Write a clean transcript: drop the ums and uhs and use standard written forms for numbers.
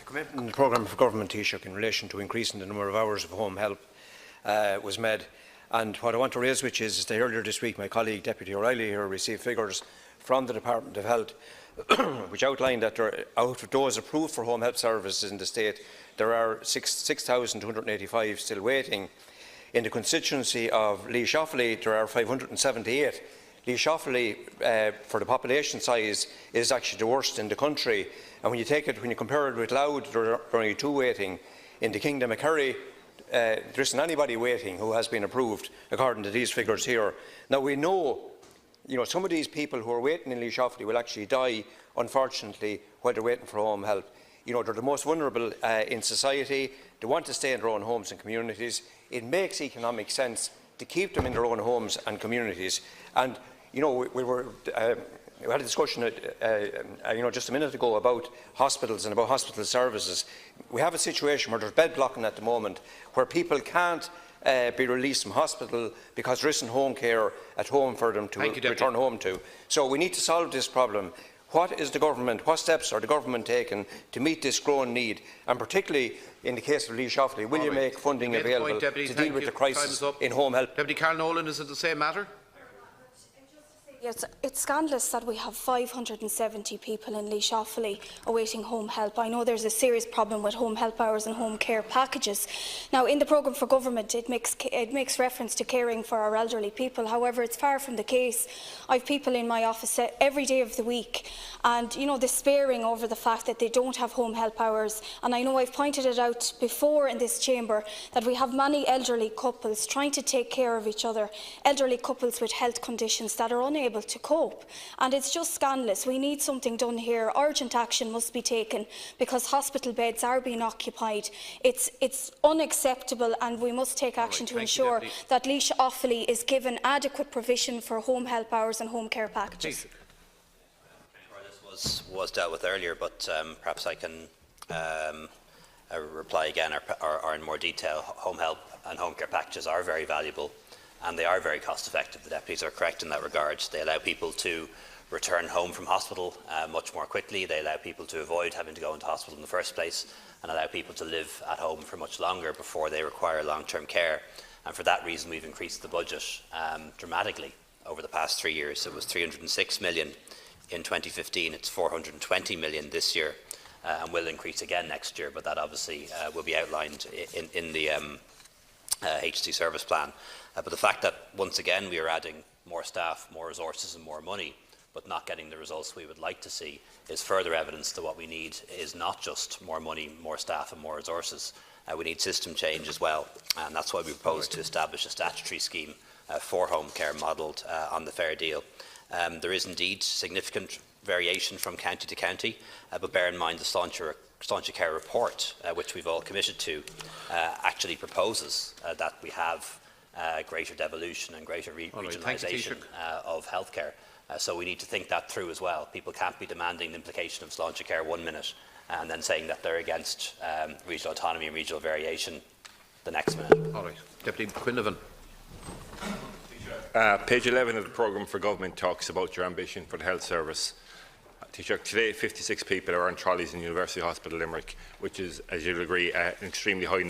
commitment in the programme for government, Taoiseach, in relation to increasing the number of hours of home help was made. And what I want to raise, which is that earlier this week my colleague Deputy O'Reilly here received figures from the Department of Health which outlined that out of those approved for home help services in the state, there are 6,285 still waiting. In the constituency of Laois Offaly, there are 578. Laois Offaly, for the population size, is actually the worst in the country. And when you compare it with Louth, there are only 2 waiting. In the Kingdom of Kerry, there isn't anybody waiting who has been approved, according to these figures here. Now we know, some of these people who are waiting in Laois Offaly will actually die, unfortunately, while they're waiting for home help. They're the most vulnerable in society. They want to stay in their own homes and communities. It makes economic sense to keep them in their own homes and communities. And we had a discussion just a minute ago about hospitals and about hospital services. We have a situation where there's bed blocking at the moment, where people can't be released from hospital because there isn't home care at home for them to return home to. So we need to solve this problem. What steps are the government taking to meet this growing need, and particularly in the case of Laois Offaly, will you make funding available to deal with the crisis in home help? Deputy Carl Nolan, is it the same matter? Yes, it's scandalous that we have 570 people in Laois Offaly awaiting home help. I know there's a serious problem with home help hours and home care packages. Now, in the programme for government, it makes reference to caring for our elderly people. However, it's far from the case. I have people in my office every day of the week, and despairing over the fact that they don't have home help hours. And I know I've pointed it out before in this chamber that we have many elderly couples trying to take care of each other, elderly couples with health conditions that are unable to cope, and it's just scandalous. We need something done here. Urgent action must be taken because hospital beds are being occupied. It's unacceptable, and we must take action to ensure that Laois Offaly is given adequate provision for home help hours and home care packages. This was dealt with earlier, but perhaps I can reply again or in more detail. Home help and home care packages are very valuable, and they are very cost effective. The deputies are correct in that regard. They allow people to return home from hospital much more quickly. They allow people to avoid having to go into hospital in the first place, and allow people to live at home for much longer before they require long-term care. And for that reason, we've increased the budget dramatically over the past 3 years. It was 306 million in 2015. It's 420 million this year, and will increase again next year. But that obviously will be outlined in the HC service plan. But the fact that, once again, we are adding more staff, more resources and more money, but not getting the results we would like to see, is further evidence that what we need is not just more money, more staff and more resources. We need system change as well, and that's why we propose to establish a statutory scheme for home care modelled on the Fair Deal. There is indeed significant variation from county to county, but bear in mind the Sláinte Care report, which we've all committed to, actually proposes that we have greater devolution and greater regionalisation of healthcare. So we need to think that through as well. People can't be demanding the implication of Sláinte Care 1 minute and then saying that they're against regional autonomy and regional variation the next minute. All right. Deputy Quinlivan. Page 11 of the programme for government talks about your ambition for the health service. Taoiseach, today 56 people are on trolleys in University Hospital Limerick, which is, as you'll agree, an extremely high